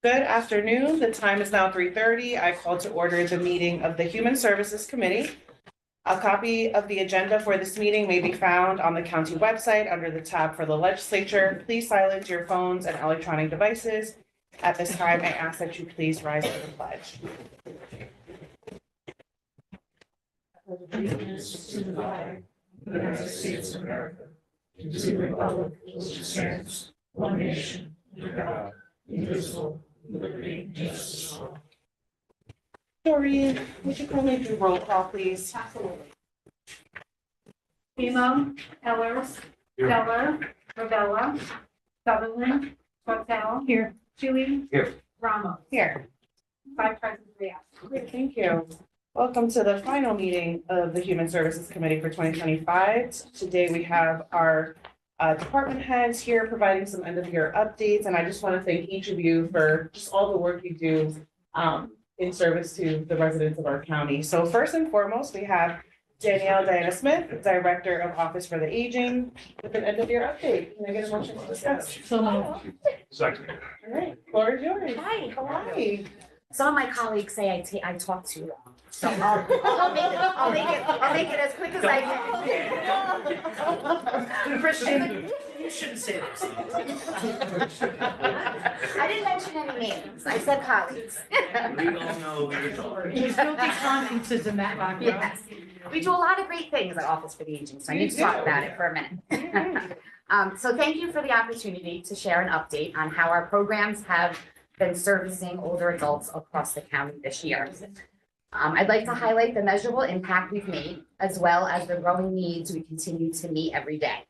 Good afternoon. The time is now 3:30. I call to order the meeting of the Human Services Committee. A copy of the agenda for this meeting may be found on the county website under the tab for the legislature. Please silence your phones and electronic devices. At this time, I ask that you please rise for the pledge. Allegiance to the flag of the United States of America, and to the republic which stands one nation, under God, indivisible, with liberty and justice for all. Doreen, would you kindly do roll call, please? Absolutely. Emo, Ellers, Geller, Ravella, Sutherland, Tortel. Here. Shuey. Here. Ramos. Here. 5 present, 3 absent. Great, thank you. Welcome to the final meeting of the Human Services Committee for 2025. Today we have our department heads here providing some end of year updates. And I just want to thank each of you for just all the work you do in service to the residents of our county. So first and foremost, we have Danielle Diana Smith, Director of Office for the Aging, with an end of year update. Can I get a motion to discuss? Second. All right, floor is yours. Hi, how are you? Hi. Some of my colleagues say I talk too long, so I'll make it as quick as I can. Christian, you shouldn't say this. I didn't mention any names, I said colleagues. We all know who you're talking. There's no big conferences in that background. Yes, we do a lot of great things at Office for the Aging, so I need to talk about it for a minute. So thank you for the opportunity to share an update on how our programs have been servicing older adults across the county this year. I'd like to highlight the measurable impact we've made, as well as the growing needs we continue to meet every day.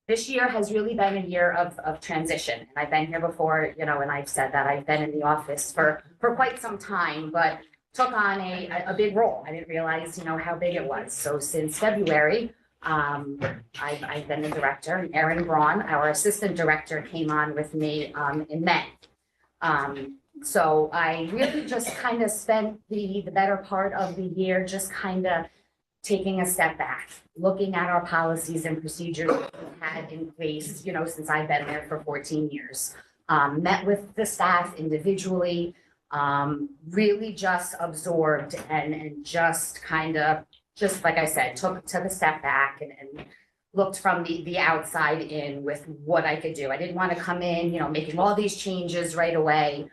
This year has really been a year of transition. And I've been here before, and I've said that I've been in the office for quite some time, but took on a big role. I didn't realize, how big it was. So since February, I've been the director, and Erin Braun, our assistant director, came on with me in May. So I really just kind of spent the better part of the year just kind of taking a step back, looking at our policies and procedures we've had in place, since I've been there for 14 years. Met with the staff individually, really just absorbed and just kind of, just like I said, took a step back and looked from the outside in with what I could do. I didn't want to come in, making all these changes right away.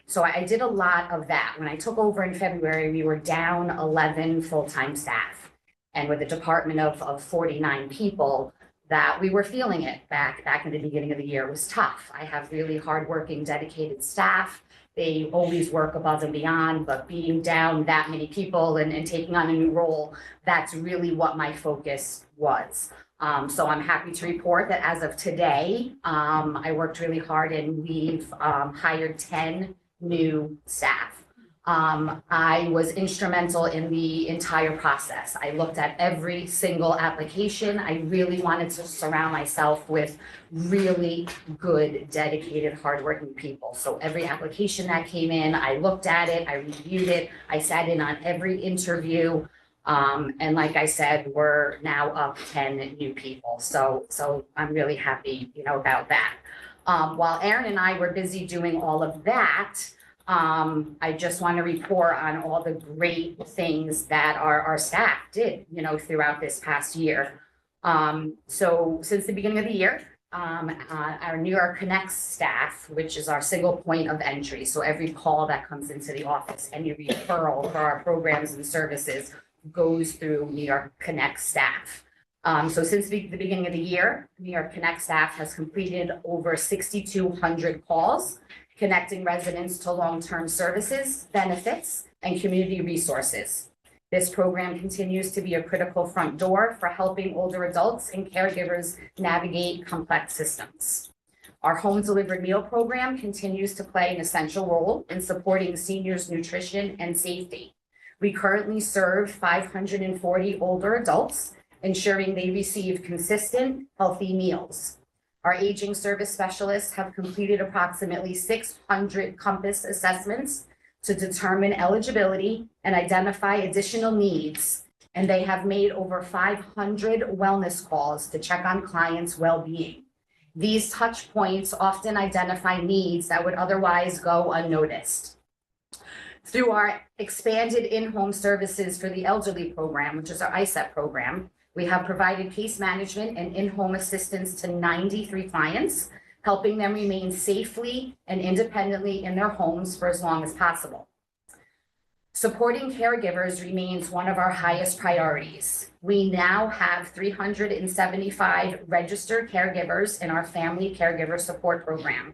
So I did a lot of that. When I took over in February, we were down 11 full-time staff. And with a department of 49 people, that we were feeling it back in the beginning of the year. It was tough. I have really hardworking, dedicated staff. They always work above and beyond, but being down that many people and taking on a new role, that's really what my focus was. So I'm happy to report that as of today, I worked really hard and we've hired 10 new staff. I was instrumental in the entire process. I looked at every single application. I really wanted to surround myself with really good, dedicated, hardworking people. So every application that came in, I looked at it, I reviewed it, I sat in on every interview. And like I said, we're now up 10 new people. So I'm really happy, about that. While Erin and I were busy doing all of that, I just want to report on all the great things that our staff did, throughout this past year. So since the beginning of the year, our New York Connects staff, which is our single point of entry. So every call that comes into the office, any referral for our programs and services goes through New York Connect staff. So since the beginning of the year, New York Connect staff has completed over 6,200 calls, connecting residents to long-term services, benefits, and community resources. This program continues to be a critical front door for helping older adults and caregivers navigate complex systems. Our home delivered meal program continues to play an essential role in supporting seniors' nutrition and safety. We currently serve 540 older adults, ensuring they receive consistent, healthy meals. Our aging service specialists have completed approximately 600 COMPASS assessments to determine eligibility and identify additional needs, and they have made over 500 wellness calls to check on clients' well-being. These touch points often identify needs that would otherwise go unnoticed. Through our expanded in-home services for the elderly program, which is our ISEP program, we have provided case management and in-home assistance to 93 clients, helping them remain safely and independently in their homes for as long as possible. Supporting caregivers remains one of our highest priorities. We now have 375 registered caregivers in our family caregiver support program.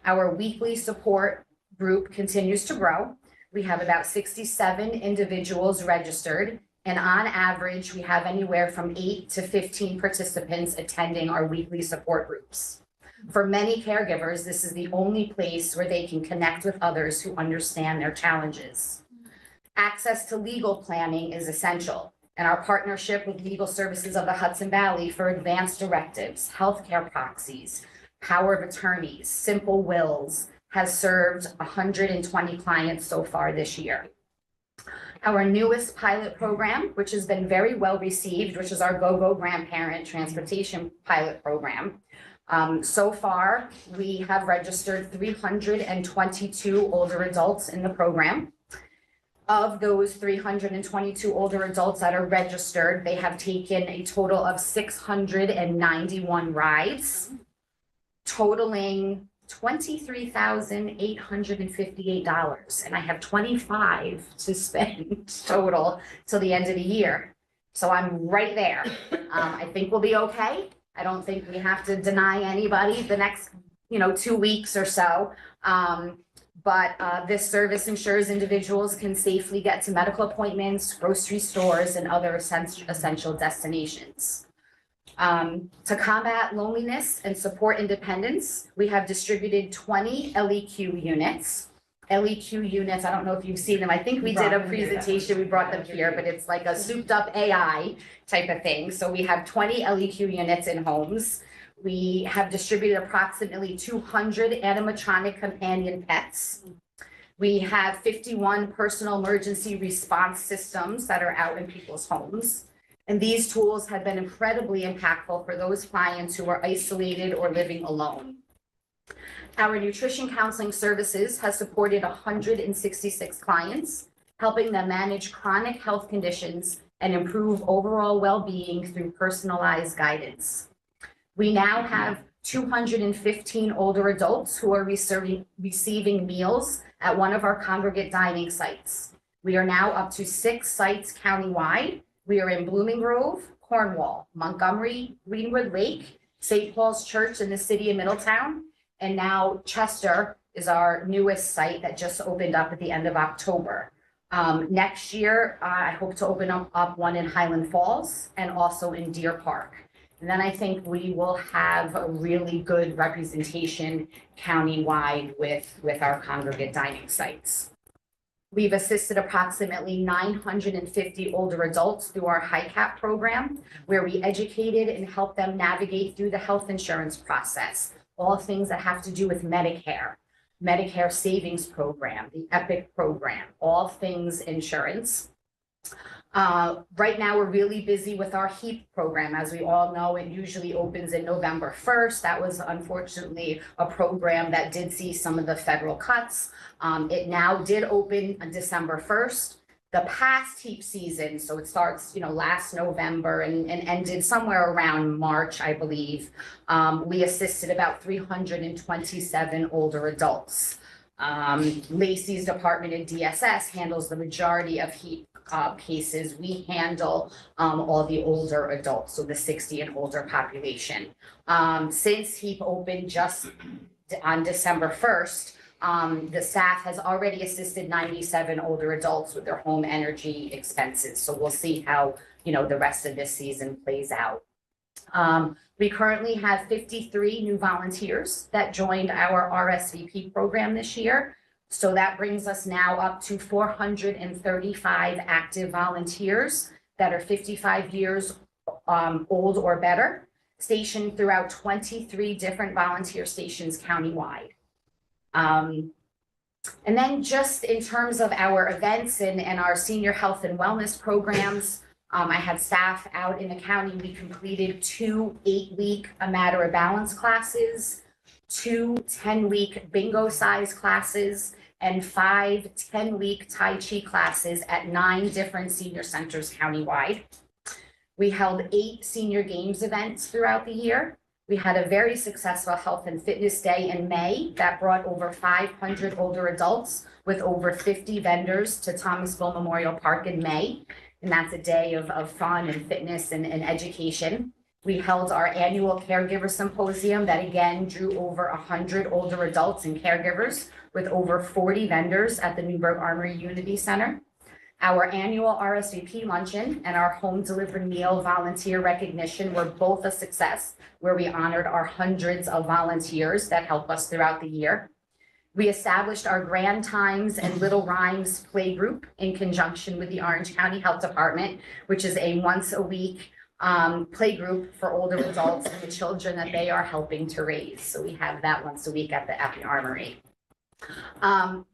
Our weekly support group continues to grow. We have about 67 individuals registered, and on average, we have anywhere from 8 to 15 participants attending our weekly support groups. For many caregivers, this is the only place where they can connect with others who understand their challenges. Access to legal planning is essential, and our partnership with Legal Services of the Hudson Valley for advanced directives, healthcare proxies, power of attorneys, simple wills, has served 120 clients so far this year. Our newest pilot program, which has been very well received, which is our GoGo Grandparent Transportation Pilot Program. So far, we have registered 322 older adults in the program. Of those 322 older adults that are registered, they have taken a total of 691 rides, totaling $23,858, and I have 25 to spend total till the end of the year. So I'm right there. I think we'll be okay. I don't think we have to deny anybody the next, 2 weeks or so. But this service ensures individuals can safely get to medical appointments, grocery stores, and other essential destinations. To combat loneliness and support independence, we have distributed 20 LEQ units. LEQ units, I don't know if you've seen them. I think we did a presentation, we brought them here, but it's like a souped up AI type of thing. So we have 20 LEQ units in homes. We have distributed approximately 200 animatronic companion pets. We have 51 personal emergency response systems that are out in people's homes. And these tools have been incredibly impactful for those clients who are isolated or living alone. Our nutrition counseling services has supported 166 clients, helping them manage chronic health conditions and improve overall well-being through personalized guidance. We now have 215 older adults who are receiving meals at one of our congregate dining sites. We are now up to 6 sites countywide. We are in Blooming Grove, Cornwall, Montgomery, Greenwood Lake, St. Paul's Church in the city of Middletown, and now Chester is our newest site that just opened up at the end of October. Next year, I hope to open up one in Highland Falls and also in Deer Park. And then I think we will have a really good representation countywide with our congregate dining sites. We've assisted approximately 950 older adults through our HICAP program, where we educated and helped them navigate through the health insurance process, all things that have to do with Medicare, Medicare Savings Program, the EPIC program, all things insurance. Right now, we're really busy with our HEAP program. As we all know, it usually opens in November 1st. That was unfortunately a program that did see some of the federal cuts. It now did open on December 1st. The past HEAP season, so it starts, last November and ended somewhere around March, I believe. We assisted about 327 older adults. Lacey's department in DSS handles the majority of HEAP cases. We handle all the older adults, so the 60 and older population. Since HEAP opened just on December 1st, the staff has already assisted 97 older adults with their home energy expenses. So we'll see how, the rest of this season plays out. We currently have 53 new volunteers that joined our RSVP program this year. So that brings us now up to 435 active volunteers that are 55 years old or better, stationed throughout 23 different volunteer stations countywide. And then just in terms of our events and our senior health and wellness programs, I had staff out in the county. We completed 2 8-week A Matter of Balance classes, 2 10-week bingo size classes, and 5 10-week Tai Chi classes at 9 different senior centers countywide. We held 8 senior games events throughout the year. We had a very successful health and fitness day in May that brought over 500 older adults with over 50 vendors to Thomasville Memorial Park in May. And that's a day of fun and fitness and education. We held our annual caregiver symposium that again drew over 100 older adults and caregivers with over 40 vendors at the Newburgh Armory Unity Center. Our annual RSVP luncheon and our home delivered meal volunteer recognition were both a success, where we honored our hundreds of volunteers that help us throughout the year. We established our Grand Times and Little Rhymes play group in conjunction with the Orange County Health Department, which is a once-a-week play group for older adults and the children that they are helping to raise. So we have that once a week at the Armory.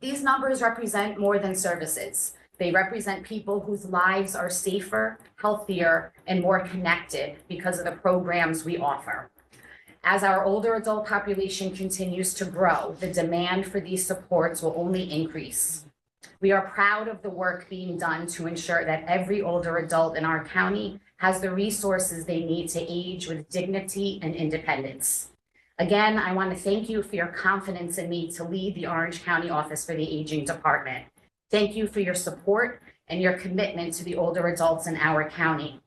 These numbers represent more than services. They represent people whose lives are safer, healthier, and more connected because of the programs we offer. As our older adult population continues to grow, the demand for these supports will only increase. We are proud of the work being done to ensure that every older adult in our county has the resources they need to age with dignity and independence. Again, I want to thank you for your confidence in me to lead the Orange County Office for the Aging Department. Thank you for your support and your commitment to the older adults in our county.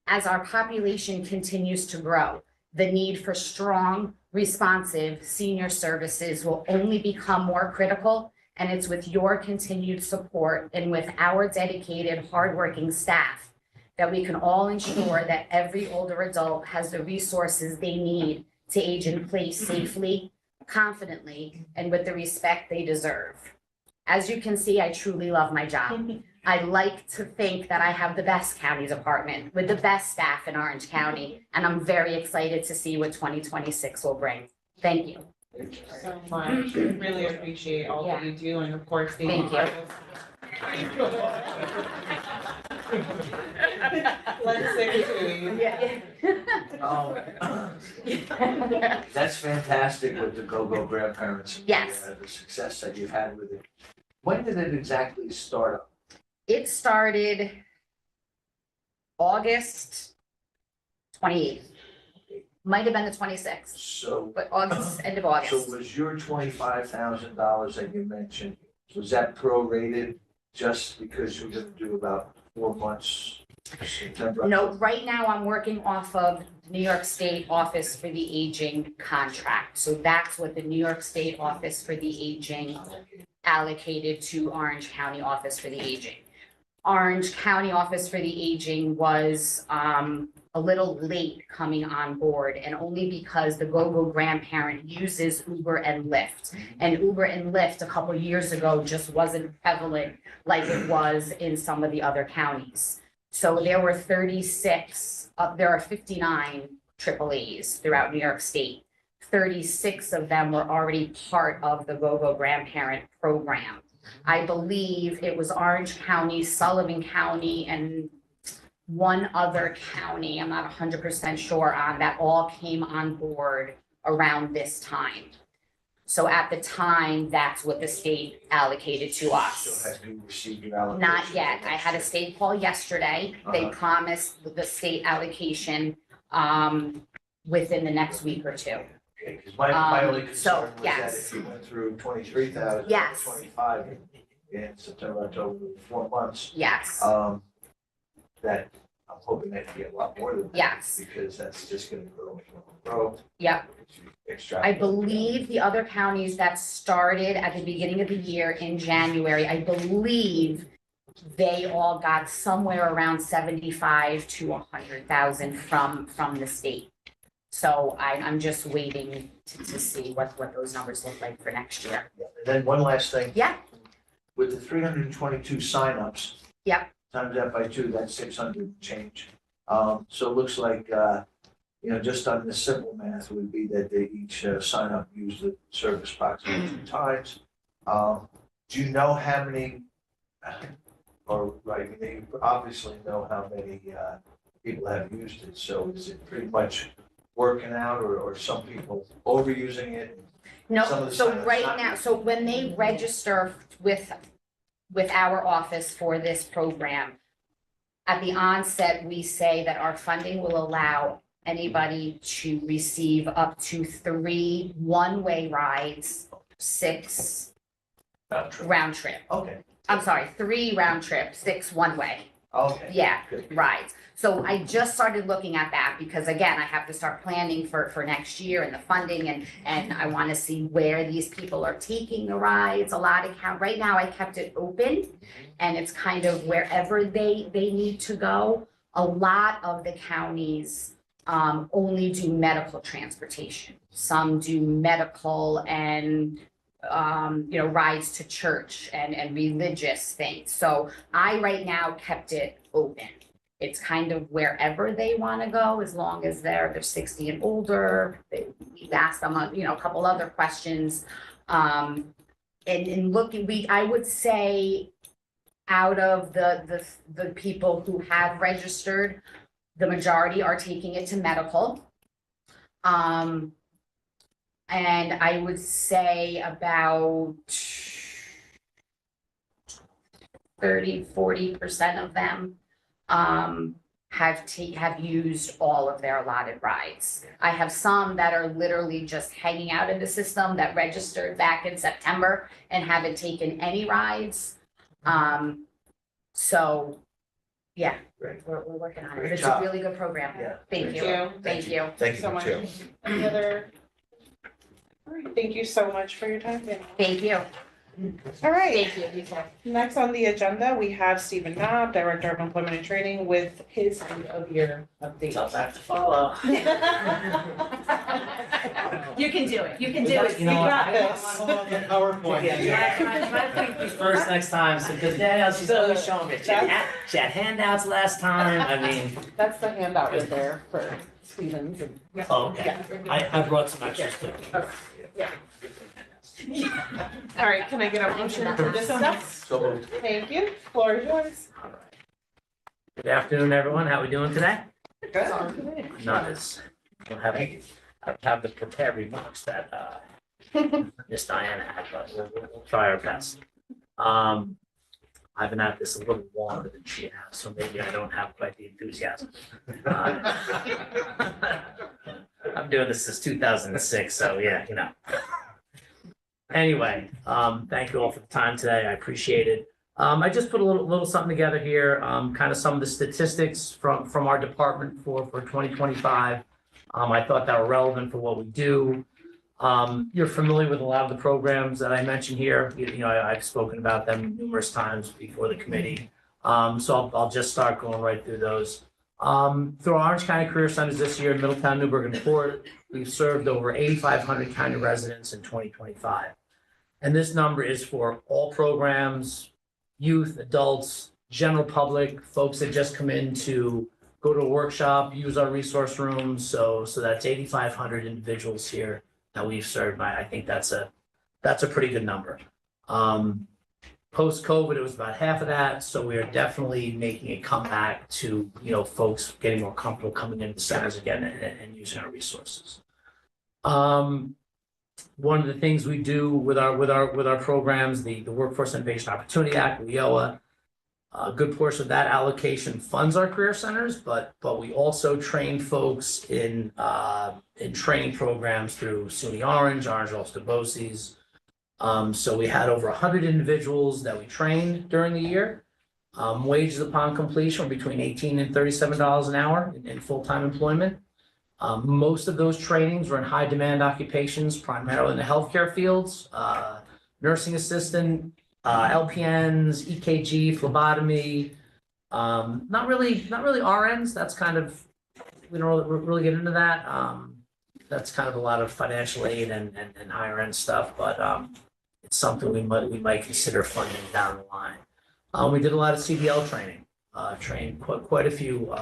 As our population continues to grow, the need for strong, responsive senior services will only become more critical, and it's with your continued support and with our dedicated, hardworking staff that we can all ensure that every older adult has the resources they need to age in place safely, confidently, and with the respect they deserve. As you can see, I truly love my job. I like to think that I have the best county department with the best staff in Orange County, and I'm very excited to see what 2026 will bring. Thank you. Thank you so much. We really appreciate all that you do, and of course, Thank you. Let's sing to you. That's fantastic with the go-go grandparents. Yes. The success that you've had with it. When did it exactly start up? It started August 28th. Might have been the 26th, So, but August, end of so August. was your $25,000 that you mentioned, was that prorated just because you're gonna do about 4 months? September? No, right now I'm working off of New York State Office for the Aging contract. So that's what the New York State Office for the Aging allocated to Orange County Office for the Aging. Orange County Office for the Aging was a little late coming on board, and only because the go-go grandparent uses Uber and Lyft. And Uber and Lyft a couple years ago just wasn't prevalent like it was in some of the other counties. So there were 36, there are 59 AAAs throughout New York State. 36 of them were already part of the go-go grandparent program. I believe it was Orange County, Sullivan County, and one other county, I'm not 100% sure on, that all came on board around this time. So at the time, that's what the state allocated to us. So have you received your allocation? Not yet. I had a state call yesterday. They promised the state allocation within the next week or two. Okay, 'cause my only so, concern was that yes. if you went through 23,000, Yes. 25 in September, October, 4 months, Yes, that I'm hoping that you get a lot more than that. yes, Because that's just gonna grow and grow and grow. yep. I Extrapolate. believe the other counties that started at the beginning of the year in January, I believe they all got somewhere around 75 to 100,000 from the state. So I'm just waiting to see what those numbers look like for next year. Yeah, and then one last thing. Yeah. With the 322 signups. Yep. Times that by 2, that's 600 change. So it looks like, just on the simple math would be that they each sign up, use the service approximately 2 times. Do you know how many, or, right, you obviously know how many, people have used it, so is it pretty much working out, or some people overusing it? Some No, of the so signups right not now, using so when they register with our office for this program, at the onset, we say that our funding will allow anybody to receive up to 3 one-way rides, 6 Not true. round trip. Okay, I'm sorry, 3 round trip, 6 one-way. okay. Yeah, Good. rides. So I just started looking at that because again, I have to start planning for next year and the funding and I want to see where these people are taking the rides. A lot of right now I kept it open and it's kind of wherever they need to go. A lot of the counties only do medical transportation. Some do medical and rides to church and religious things. So I right now kept it open. It's kind of wherever they want to go, as long as they're 60 and older. We've asked them, a couple other questions. And in looking, I would say out of the people who have registered, the majority are taking it to medical. And I would say about 30–40% of them have used all of their allotted rides. I have some that are literally just hanging out in the system that registered back in September and haven't taken any rides. So yeah, Great. we're working on it. Great It's job. a really good program. Yeah. Thank you. Thank you. Thank you so much. too. Any other? All right, thank you so much for your time, Danielle. Thank you. All right, Thank you. You too. next on the agenda, we have Stephen Knob, Director of Employment and Training, with his end of year update. Tough act to follow. You can do it. You can do it. You know what? got this. PowerPoint. Yeah, first next time, so because Danielle, she's always showing me. She had handouts last time. I mean, That's the handout right there for Stevens. And- oh, okay. I brought some extras too. All right, can I get a motion to discuss? So moved. Thank you, floor is yours. Good afternoon, everyone. How we doing today? Good. Not as, I don't have the prepared remarks that Miss Diana had, but we'll try our best. I've been at this a little longer than she has, so maybe I don't have quite the enthusiasm. I'm doing this since 2006, so yeah, Anyway, thank you all for the time today. I appreciate it. I just put a little something together here, kind of some of the statistics from our department for 2025. I thought that were relevant for what we do. You're familiar with a lot of the programs that I mentioned here. I've spoken about them numerous times before the committee. So I'll just start going right through those. Through our Orange County Career Centers this year in Middletown, Newburgh, and Port, we've served over 8,500 county residents in 2025. And this number is for all programs, youth, adults, general public, folks that just come in to go to a workshop, use our resource rooms. So that's 8,500 individuals here that we've served. I think that's a pretty good number. Post-COVID, it was about half of that. So we are definitely making a comeback to, folks getting more comfortable coming into the centers again and using our resources. One of the things we do with our programs, the Workforce Innovation Opportunity Act, WIOA, a good portion of that allocation funds our career centers, but we also train folks in training programs through SUNY Orange Ulster BOCES. So we had over 100 individuals that we trained during the year. Wages upon completion were between $18 and $37 an hour in full-time employment. Most of those trainings were in high demand occupations, primarily in the healthcare fields, nursing assistant, LPNs, EKG, phlebotomy, not really RNs. That's kind of, we don't really get into that. That's kind of a lot of financial aid and higher end stuff, but it's something we might consider funding down the line. We did a lot of CDL training. Trained quite a few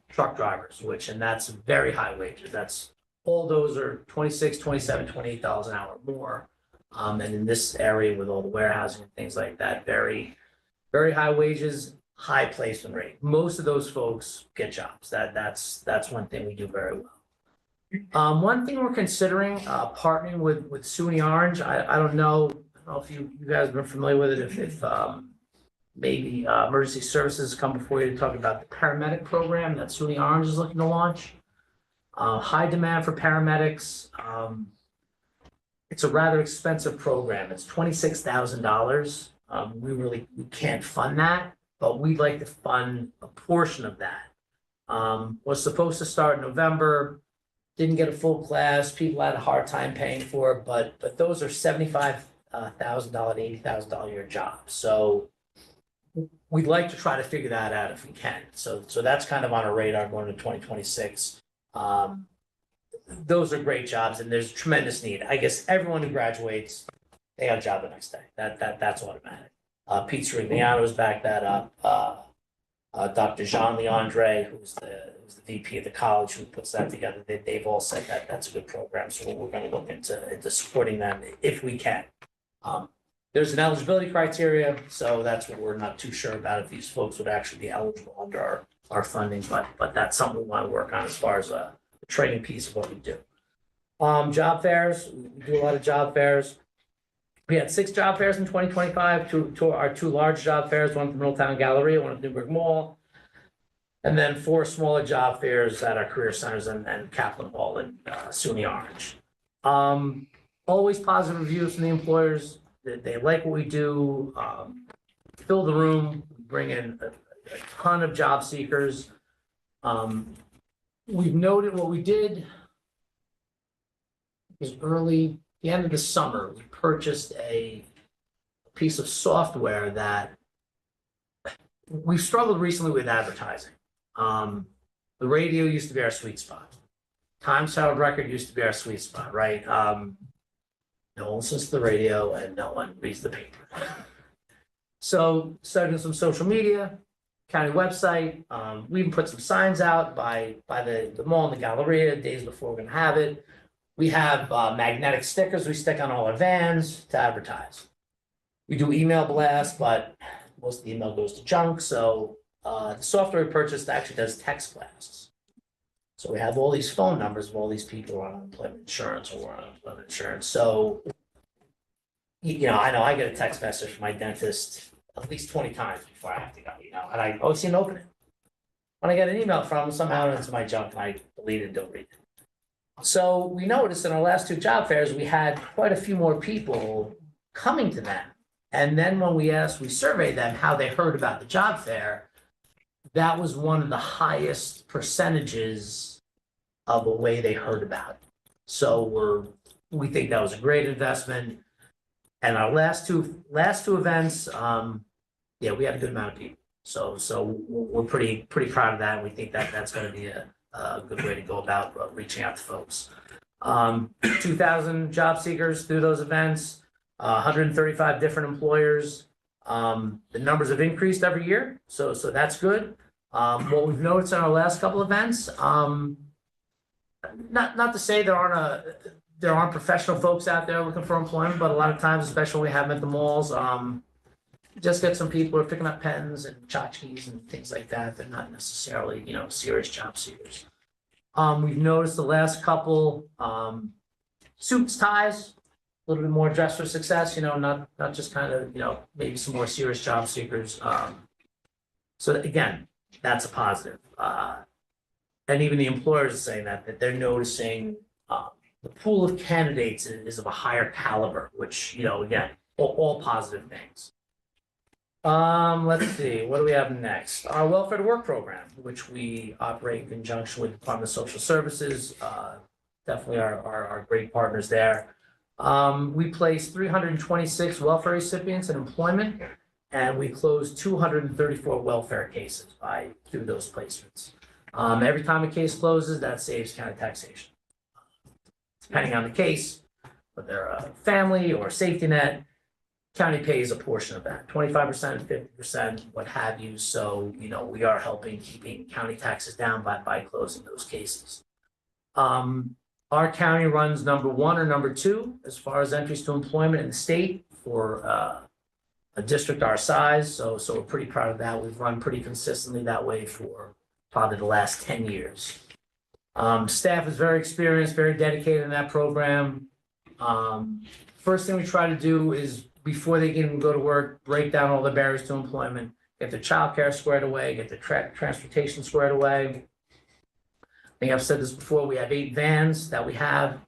truck drivers, and that's very high wages. That's all those are $26, $27, $28 an hour more. And in this area with all the warehousing and things like that, very, very high wages, high placement rate. Most of those folks get jobs. That's one thing we do very well. One thing we're considering, partnering with SUNY Orange. I don't know if you guys have been familiar with it, if maybe emergency services come before you to talk about the paramedic program that SUNY Orange is looking to launch. High demand for paramedics. It's a rather expensive program. It's $26,000. We can't fund that, but we'd like to fund a portion of that. Was supposed to start in November, didn't get a full class. People had a hard time paying for it, but those are $75,000, $80,000 a year jobs. So we'd like to try to figure that out if we can. So that's kind of on our radar going into 2026. Those are great jobs and there's tremendous need. I guess everyone who graduates, they got a job the next day. That's automatic. Pete Sirigliano's backed that up. Dr. Jean Leandre, who's the VP of the college who puts that together, they've all said that that's a good program. So we're going to look into supporting them if we can. There's an eligibility criteria, so that's what we're not too sure about if these folks would actually be eligible under our funding, but that's something we want to work on as far as the training piece of what we do. Job fairs, we do a lot of job fairs. We had 6 job fairs in 2025, two large job fairs, one at the Middletown Galleria, one at Newburgh Mall, and then 4 smaller job fairs at our career centers and Kaplan Hall and SUNY Orange. Always positive reviews from the employers. They like what we do, fill the room, bring in a ton of job seekers. We've noted what we did is the end of the summer, we purchased a piece of software that we've struggled recently with advertising. The radio used to be our sweet spot. Times Howard Record used to be our sweet spot, right? No one listens to the radio and no one reads the paper. So starting some social media, county website. We even put some signs out by the mall and the Galleria days before we're gonna have it. We have magnetic stickers we stick on all our vans to advertise. We do email blasts, but most of the email goes to junk. So the software we purchased actually does text blasts. So we have all these phone numbers of all these people who are on unemployment insurance or on unemployment insurance. So, I know I get a text message from my dentist at least 20 times before I have to go, and I always seem to open it. When I get an email from them, somehow it's my junk and I delete it and don't read it. So we noticed in our last 2 job fairs, we had quite a few more people coming to them. And then when we surveyed them how they heard about the job fair, that was one of the highest percentages of the way they heard about it. So we think that was a great investment. And our last two events, we had a good amount of people. So we're pretty proud of that. And we think that that's going to be a good way to go about reaching out to folks. 2,000 job seekers through those events, 135 different employers. The numbers have increased every year, so that's good. What we've noticed in our last couple events, not to say there aren't professional folks out there looking for employment, but a lot of times, especially when we have them at the malls, just get some people who are picking up pens and tchotchkes and things like that. They're not necessarily, serious job seekers. We've noticed the last couple, suits, ties, a little bit more dress for success, not just kind of, maybe some more serious job seekers. So again, that's a positive. And even the employers are saying that they're noticing the pool of candidates is of a higher caliber, which, again, all positive things. Let's see, what do we have next? Our Welfare to Work program, which we operate in conjunction with the Department of Social Services, definitely our great partners there. We placed 326 welfare recipients in employment, and we closed 234 welfare cases through those placements. Every time a case closes, that saves county taxation. Depending on the case, whether they're a family or safety net, county pays a portion of that, 25%, 50%, what have you. So, we are helping keeping county taxes down by closing those cases. Our county runs number 1 or number 2 as far as entries to employment in the state for a district our size, so we're pretty proud of that. We've run pretty consistently that way for probably the last 10 years. Staff is very experienced, very dedicated in that program. First thing we try to do is, before they even go to work, break down all the barriers to employment, get their childcare squared away, get their transportation squared away. I think I've said this before, we have 8 vans that we have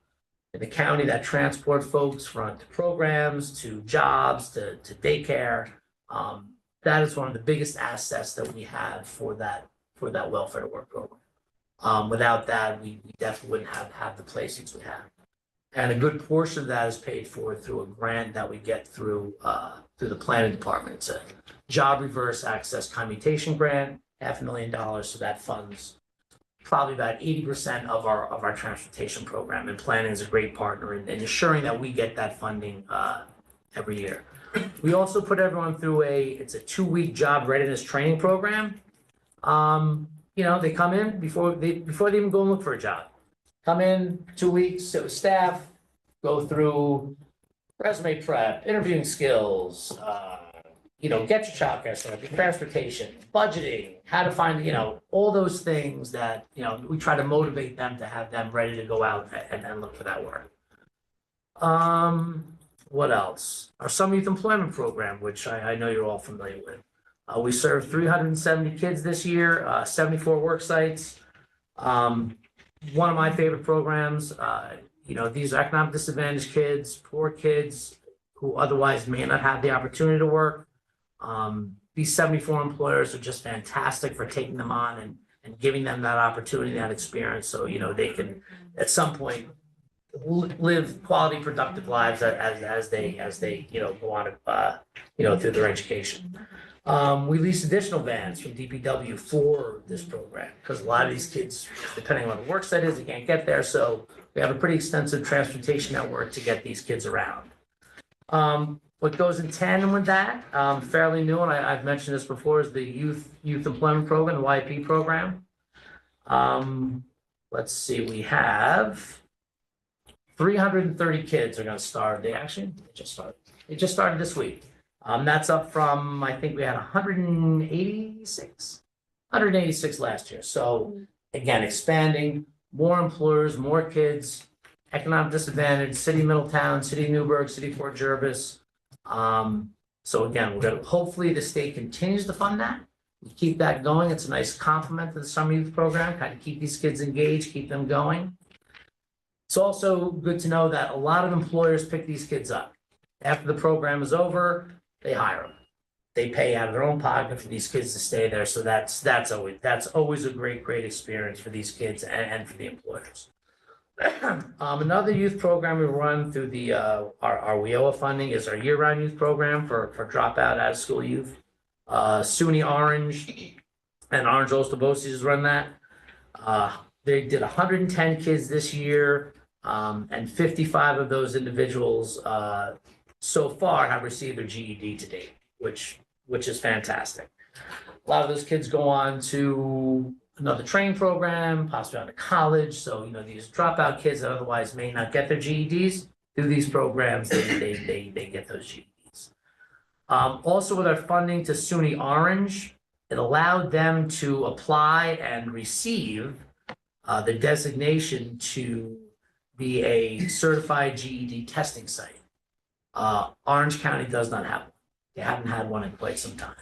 in the county that transport folks from to programs, to jobs, to daycare. That is one of the biggest assets that we have for that welfare to work program. Without that, we definitely wouldn't have the placings we have. And a good portion of that is paid for through a grant that we get through the planning department. It's a job reverse access commutation grant, $500,000, so that funds probably about 80% of our transportation program, and planning is a great partner in ensuring that we get that funding every year. We also put everyone through it's a 2-week job readiness training program. They come in before they even go and look for a job. Come in 2 weeks, sit with staff, go through resume prep, interviewing skills, get your childcare set up, your transportation, budgeting, how to find, all those things that, we try to motivate them to have them ready to go out and look for that work. What else? Our Summer Youth Employment Program, which I know you're all familiar with. We served 370 kids this year, 74 work sites. One of my favorite programs, these are economic disadvantaged kids, poor kids who otherwise may not have the opportunity to work. These 74 employers are just fantastic for taking them on and giving them that opportunity, that experience, so they can at some point live quality, productive lives as they go on through their education. We lease additional vans from DPW for this program because a lot of these kids, depending on the work site is, they can't get there, so we have a pretty extensive transportation network to get these kids around. What goes in tandem with that, fairly new, and I've mentioned this before, is the Youth Employment Program, the YP program. Let's see, we have 330 kids are going to start. They just started. It just started this week. That's up from, I think we had 186 last year. So again, expanding, more employers, more kids, economic disadvantage, City of Middletown, City of Newburgh, City of Fort Jervis. So again, hopefully the state continues to fund that. We keep that going. It's a nice complement to the summer youth program, kind of keep these kids engaged, keep them going. It's also good to know that a lot of employers pick these kids up. After the program is over, they hire them. They pay out of their own pocket for these kids to stay there. So that's always a great experience for these kids and for the employers. Another youth program we run through our WIOA funding is our year-round youth program for dropout out of school youth. SUNY Orange and Orange Ulster BOCES run that. They did 110 kids this year, and 55 of those individuals so far have received their GED to date, which is fantastic. A lot of those kids go on to another training program, possibly on to college. So, these dropout kids that otherwise may not get their GEDs, through these programs, they get those GEDs. Also with our funding to SUNY Orange, it allowed them to apply and receive the designation to be a certified GED testing site. Orange County does not have one. They haven't had one in quite some time.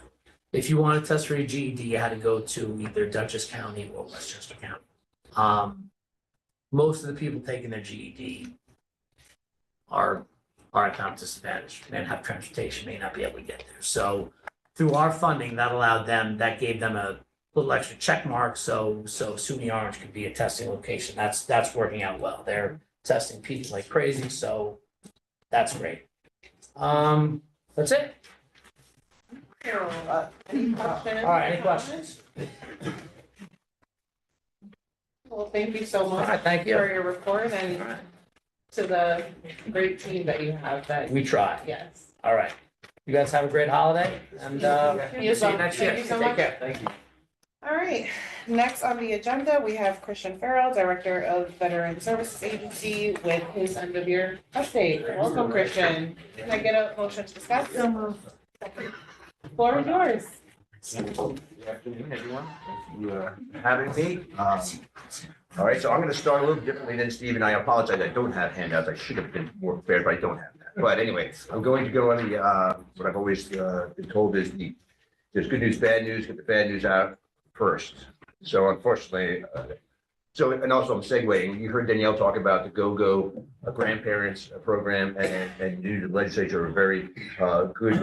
If you want to test for your GED, you had to go to either Dutchess County or Westchester County. Most of the people taking their GED are economic disadvantaged and have transportation, may not be able to get there. So through our funding, that gave them a little extra check mark. So SUNY Orange could be a testing location. That's working out well. They're testing people like crazy, so that's great. That's it. Any questions? All right, any questions? Well, thank you so All much right, thank you. for your report All and right. to the great team that you have that, We try. yes. All right. You guys have a great holiday, and You see you next year. Thank you so Take much. care. Thank you. All right, next on the agenda, we have Christian Farrell, Director of Veteran Services Agency, with his end of year update. Welcome, Christian. Can I get a motion to discuss? Floor is yours. Good afternoon, everyone. Thank you for having me. All right, so I'm going to start a little differently than Steve, and I apologize. I don't have handouts. I should have been more prepared, but I don't have that. But anyway, I'm going to go on the, what I've always been told is there's good news, bad news, get the bad news out first. So unfortunately, and also I'm segueing. You heard Danielle talk about the Go-Go grandparents program, and you, the legislature, are very good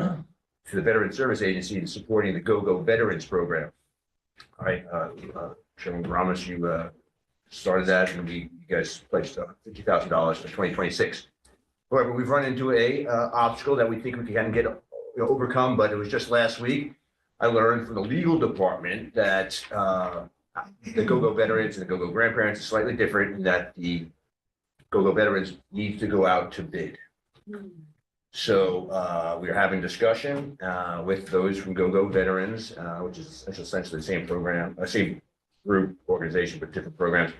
to the Veteran Service Agency in supporting the Go-Go Veterans Program. All right, Chairman Ramos, you started that, and you guys pledged $50,000 for 2026. However, we've run into a obstacle that we think we can get overcome, but it was just last week. I learned from the legal department that the Go-Go veterans and the Go-Go grandparents is slightly different in that the Go-Go veterans need to go out to bid. So we are having discussion with those from Go-Go veterans, which is essentially the same program, same group organization, but different programs.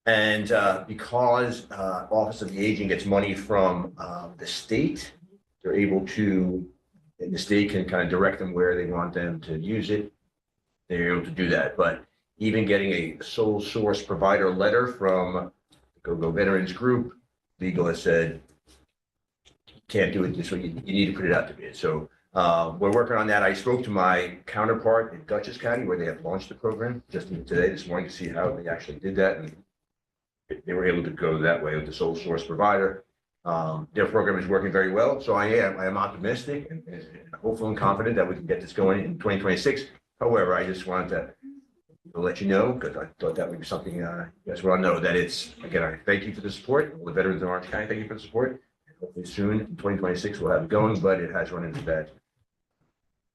And because Office of the Aging gets money from the state, they're able to, and the state can kind of direct them where they want them to use it. They're able to do that. But even getting a sole source provider letter from the Go-Go Veterans Group, legal has said, can't do it this way. You need to put it out to bid. So we're working on that. I spoke to my counterpart in Dutchess County, where they have launched the program just today, this morning, to see how they actually did that. And they were able to go that way with the sole source provider. Their program is working very well. So I am optimistic and hopeful and confident that we can get this going in 2026. However, I just wanted to let you know, because I thought that would be something you guys well know, that it's, again, I thank you for the support. All the veterans in Orange County, thank you for the support. Hopefully soon in 2026 we'll have it going, but it has run into that.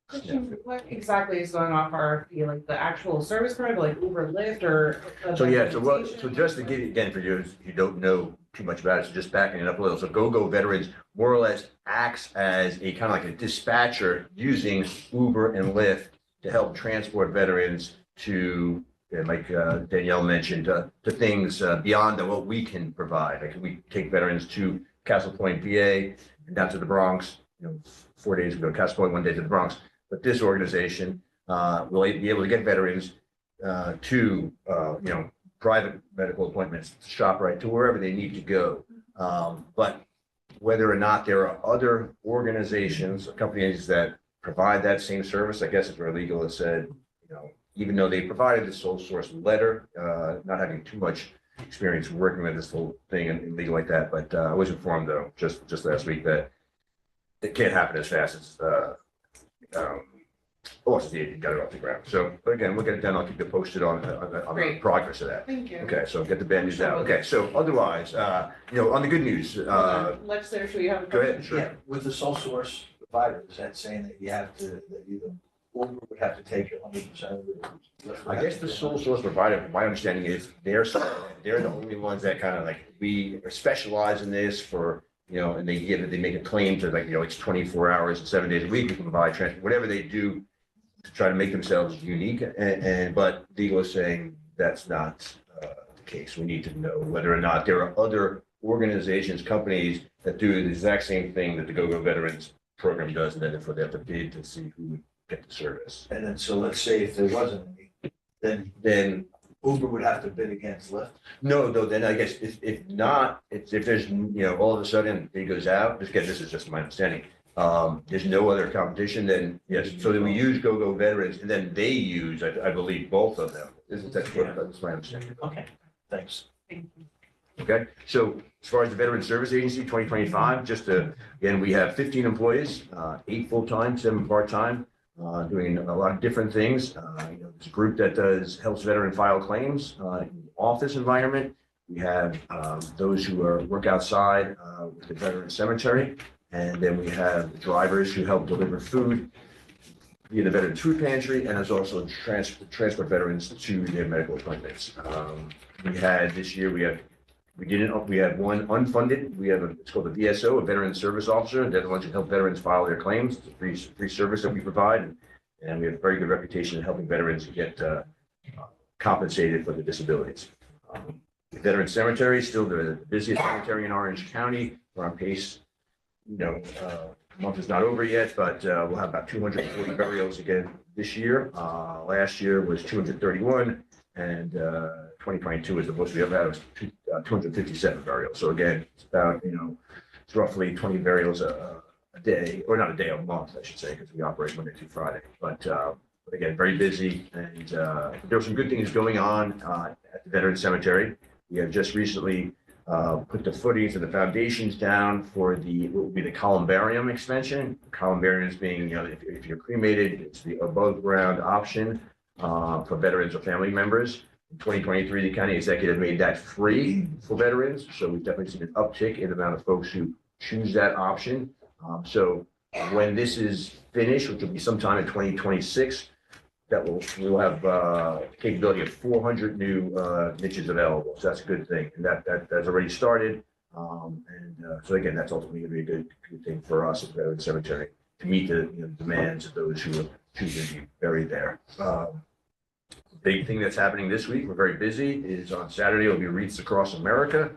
Question, what exactly is going off RFP, like the actual service provider, like Uber, Lyft, or? So yeah, so just to give you, again, for you who don't know too much about it, so just backing it up a little. So Go-Go Veterans more or less acts as a kind of like a dispatcher using Uber and Lyft to help transport veterans to, like Danielle mentioned, to things beyond what we can provide. Like we take veterans to Castle Point, VA, and down to the Bronx, 4 days ago, Castle Point, 1 day to the Bronx. But this organization will be able to get veterans to, private medical appointments, ShopRite, to wherever they need to go. But whether or not there are other organizations or companies that provide that same service, I guess it's where legal has said, even though they provided the sole source letter, not having too much experience working with this whole thing and legal like that, but I was informed though, just last week, that it can't happen as fast as Office got it off the ground. So, but again, we'll get it done. I'll keep you posted on the Great. progress of that. Thank you. Okay, so get the bad news out. Okay, so otherwise, on the good news, Legislator, should we have a go ahead, question? sure. Yeah, with the sole source provider, is that saying that you have to, that either Uber would have to take 100% of it? I guess the sole source provider, my understanding is they're the only ones that kind of like, we specialize in this for, and they make a claim to like, it's 24 hours and 7 days a week, we can provide transport, whatever they do to try to make themselves unique. But legal is saying that's not the case. We need to know whether or not there are other organizations, companies that do the exact same thing that the Go-Go Veterans Program does, and then if they have to bid to see who would get the service. And then, so let's say if there wasn't any, then Uber would have to bid against Lyft. No, then I guess if not, if there's, all of a sudden it goes out, this is just my understanding. There's no other competition, then yes, so then we use Go-Go Veterans and then they use, I believe, both of them. That's my understanding. Okay, thanks. Okay, so as far as the Veteran Service Agency 2025, again, we have 15 employees, 8 full-time, 7 part-time, doing a lot of different things. It's a group that helps veteran file claims in the office environment. We have those who work outside with the veteran cemetery. And then we have drivers who help deliver food via the Veterans Food Pantry, and there's also transport veterans to their medical appointments. We had this year, we had one unfunded. It's called the VSO, a Veteran Service Officer. They're the ones who help veterans file their claims. It's a free service that we provide, and we have a very good reputation in helping veterans get compensated for their disabilities. The Veteran Cemetery is still the busiest cemetery in Orange County. We're on pace, month is not over yet, but we'll have about 240 burials again this year. Last year was 231, and 2022 is the most we ever had. It was 257 burials. So again, it's about, it's roughly 20 burials a day, or not a day, a month, I should say, because we operate Monday through Friday. But again, very busy, and there were some good things going on at the Veteran Cemetery. We have just recently put the footings and the foundations down for what will be the columbarium extension. Columbariums being, if you're cremated, it's the above ground option for veterans or family members. In 2023, the county executive made that free for veterans. So we've definitely seen an uptick in the amount of folks who choose that option. So when this is finished, which will be sometime in 2026, we'll have capability of 400 new niches available. So that's a good thing, and that's already started. So again, that's ultimately going to be a good thing for us at the Veteran Cemetery to meet the demands of those who are choosing to be buried there. Big thing that's happening this week, we're very busy, is on Saturday will be Wreaths Across America.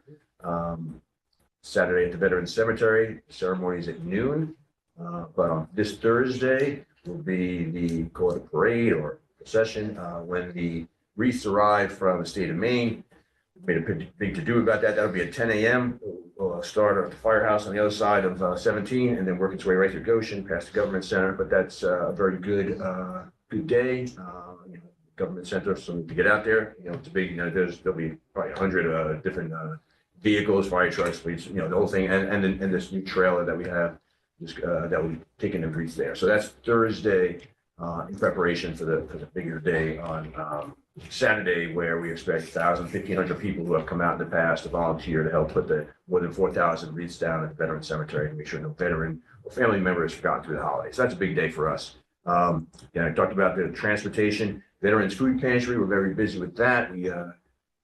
Saturday at the Veteran Cemetery, ceremonies at noon. But on this Thursday will be the parade or procession when the wreaths arrive from the state of Maine. Made a big to do about that. That'll be at 10 a.m. We'll start at the firehouse on the other side of 17, and then work its way right through Goshen past the Government Center. But that's a very good day. Government Center, so to get out there, it's a big. There'll be probably 100 different vehicles, fire trucks, police, the whole thing, and this new trailer that we have. That will be taking the wreaths there. So that's Thursday in preparation for the bigger day on Saturday, where we expect 1,000, 1,500 people who have come out in the past to volunteer to help put the more than 4,000 wreaths down at the Veteran Cemetery to make sure no veteran or family member is forgotten through the holidays. So that's a big day for us. I talked about the transportation. Veterans Food Pantry, we're very busy with that. We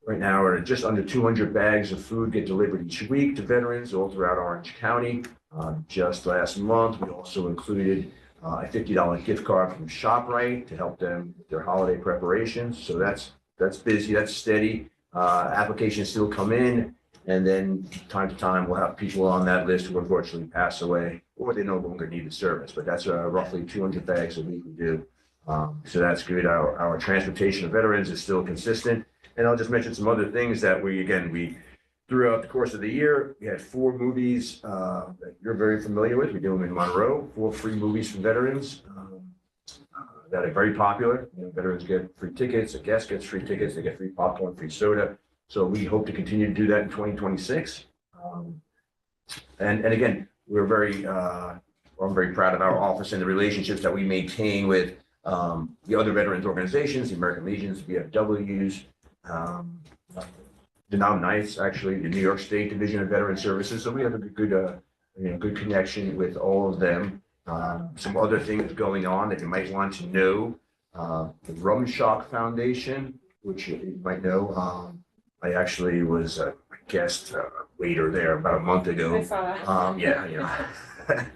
right now are just under 200 bags of food get delivered each week to veterans all throughout Orange County. Just last month, we also included a $50 gift card from ShopRite to help them with their holiday preparations. So that's busy, that's steady. Applications still come in, and then time to time we'll have people on that list who unfortunately pass away or they no longer need the service. But that's roughly 200 bags a week we do. So that's good. Our transportation of veterans is still consistent. And I'll just mention some other things that we throughout the course of the year, we had 4 movies that you're very familiar with. We do them in Monroe, 4 free movies for veterans that are very popular. Veterans get free tickets, a guest gets free tickets, they get free popcorn, free soda. So we hope to continue to do that in 2026. And again, I'm very proud of our office and the relationships that we maintain with the other veterans organizations, the American Legions, VFWs, the Nam Knights, actually, the New York State Division of Veteran Services. So we have a good connection with all of them. Some other things going on that you might want to know. The Rumshock Foundation, which you might know. I actually was a guest waiter there about a month ago. I saw that.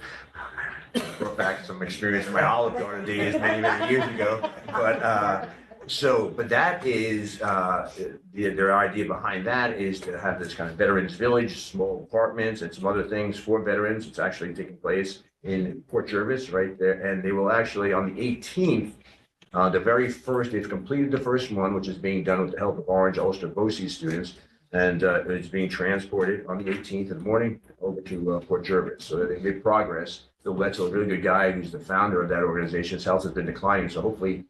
Brought back some experience from my Olive Garden days many years ago. But that is their idea behind that is to have this kind of veterans village, small apartments and some other things for veterans. It's actually taking place in Port Jervis right there. And they will actually on the 18th, they've completed the first one, which is being done with the help of Orange Ulster BOCES students. And it's being transported on the 18th in the morning over to Port Jervis. So they made progress. Phil Wetzel, a really good guy who's the founder of that organization. His health has been declining. So hopefully,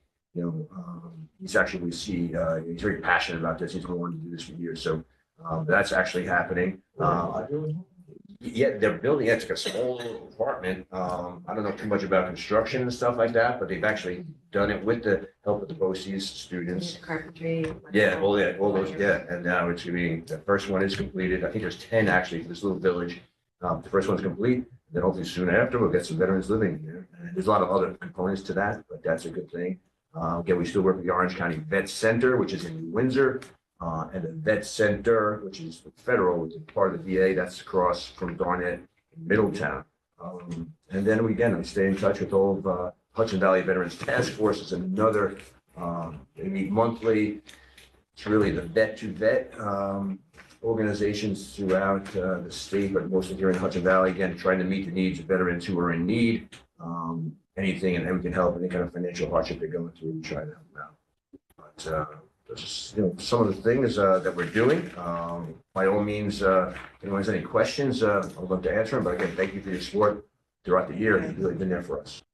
he's actually, he's very passionate about this. He's been wanting to do this for years. So that's actually happening. Yeah, they're building, it's like a small little apartment. I don't know too much about construction and stuff like that, but they've actually done it with the help of the BOCES students. Carpentry. Yeah, all those, and now it's being, the first one is completed. I think there's 10 actually for this little village. The first one's complete. Then hopefully soon after we'll get some veterans living here. And there's a lot of other components to that, but that's a good thing. Again, we still work with the Orange County Vet Center, which is in New Windsor, and the Vet Center, which is federal, which is part of the VA, that's across from Garnett in Middletown. And then we stay in touch with all of Hudson Valley Veterans Task Force is another, they meet monthly. It's really the vet to vet organizations throughout the state, but mostly here in Hudson Valley, again, trying to meet the needs of veterans who are in need. Anything and we can help, any kind of financial hardship they're going through, we try to help them out. But that's just, some of the things that we're doing. By all means, if anyone has any questions, I'd love to answer them. But again, thank you for your support throughout the year. You've really been there for us.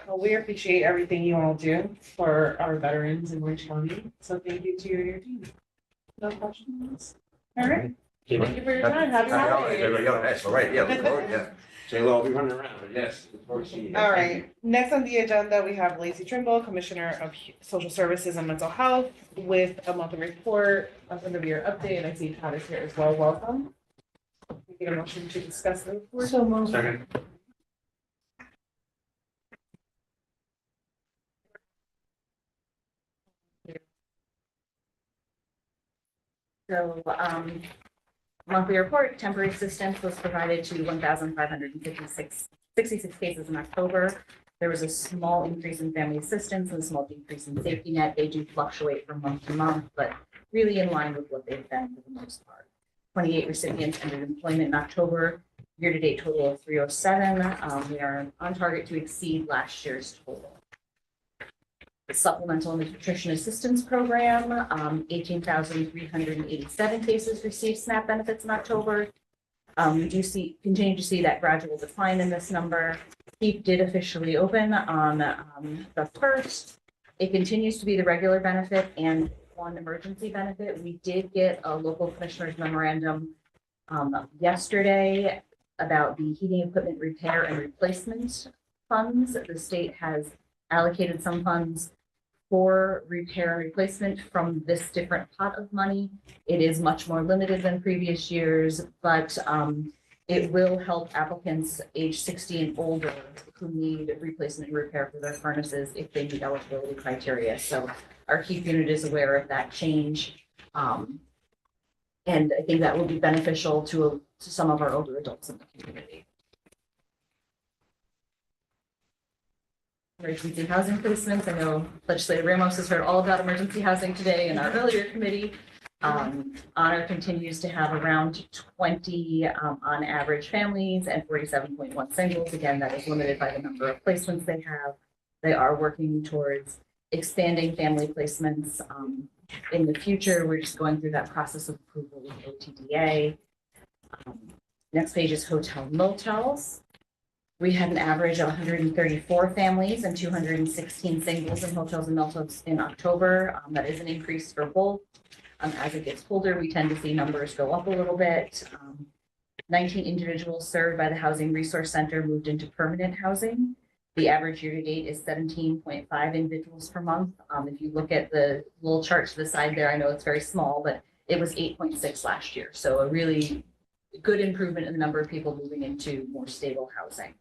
Well, we appreciate everything you all do for our veterans in Orange County. So thank you to you and your team. No questions? All right. Thank you for your time. Happy holidays. Everybody else, that's all right. Yeah, look forward, yeah. Say, well, I'll be running around, but yes. Look forward to seeing you. All right, next on the agenda, we have Lacey Trimble, Commissioner of Social Services and Mental Health, with a monthly report, end of year update, and I see Todd is here as well. Welcome. We get a motion to discuss the report. So moved. Second. So, monthly report, temporary assistance was provided to 1,566 cases in October. There was a small increase in family assistance and a small decrease in safety net. They do fluctuate from month to month, but really in line with what they've been for the most part. 28 recipients entered employment in October, year-to-date total of 307. We are on target to exceed last year's total. The Supplemental Nutrition Assistance Program, 18,387 cases received SNAP benefits in October. We do continue to see that gradual decline in this number. HEAP did officially open on the 1st. It continues to be the regular benefit and one emergency benefit. We did get a local commissioner's memorandum yesterday about the heating equipment repair and replacement funds. The state has allocated some funds for repair and replacement from this different pot of money. It is much more limited than previous years, but it will help applicants age 60 and older who need replacement and repair for their furnaces if they meet eligibility criteria. So our HEAP unit is aware of that change. And I think that will be beneficial to some of our older adults in the community. Emergency housing placements. I know Legislator Ramos has heard all about emergency housing today in our earlier committee. Honor continues to have around 20 on average families and 47.1 singles. Again, that is limited by the number of placements they have. They are working towards expanding family placements in the future. We're just going through that process of approval with OTDA. Next page is hotel motels. We had an average of 134 families and 216 singles in hotels and motels in October. That is an increase for both. As it gets colder, we tend to see numbers go up a little bit. 19 individuals served by the Housing Resource Center moved into permanent housing. The average year to date is 17.5 individuals per month. If you look at the little chart to the side there, I know it's very small, but it was 8.6 last year. So a really good improvement in the number of people moving into more stable housing.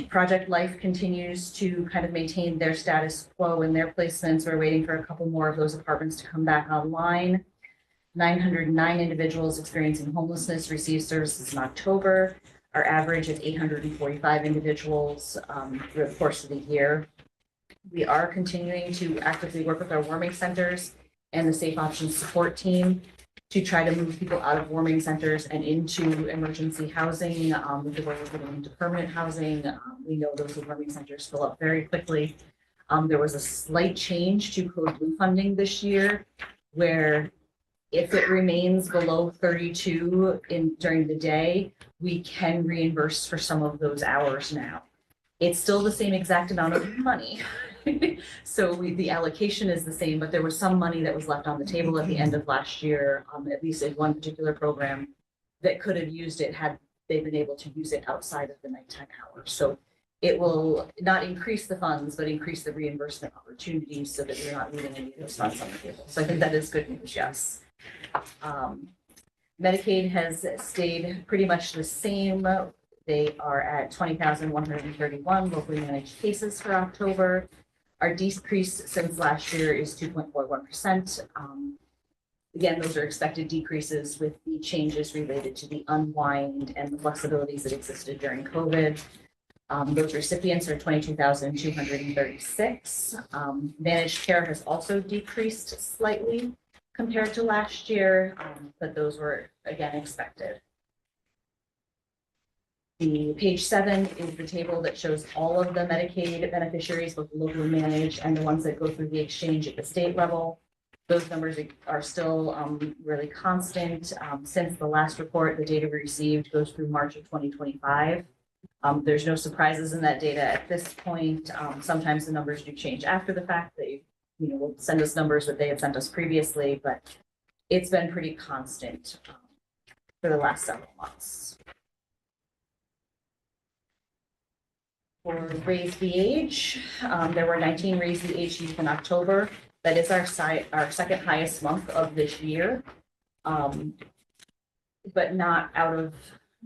Project Life continues to kind of maintain their status quo in their placements. We're waiting for a couple more of those apartments to come back online. 909 individuals experiencing homelessness received services in October. Our average is 845 individuals through the course of the year. We are continuing to actively work with our warming centers and the Safe Options support team to try to move people out of warming centers and into emergency housing, with the goal of getting into permanent housing. We know those warming centers fill up very quickly. There was a slight change to Code Blue funding this year, where if it remains below 32 during the day, we can reimburse for some of those hours now. It's still the same exact amount of money. So the allocation is the same, but there was some money that was left on the table at the end of last year, at least in one particular program, that could have used it had they been able to use it outside of the nighttime hours. So it will not increase the funds, but increase the reimbursement opportunities so that we're not leaving any of those funds on the table. So I think that is good news, yes. Medicaid has stayed pretty much the same. They are at 20,131 locally managed cases for October. Our decrease since last year is 2.41%. Again, those are expected decreases with the changes related to the unwind and the flexibilities that existed during COVID. Those recipients are 22,236. Managed care has also decreased slightly. compared to last year, but those were again expected. The page 7 is the table that shows all of the Medicaid beneficiaries, both locally managed and the ones that go through the exchange at the state level. Those numbers are still really constant. Since the last report, the data we received goes through March of 2025. There's no surprises in that data at this point. Sometimes the numbers do change after the fact. They, will send us numbers that they had sent us previously, but it's been pretty constant for the last several months. For Raise the Age, there were 19 Raise the Age youth in October. That is our second highest month of this year, but not out of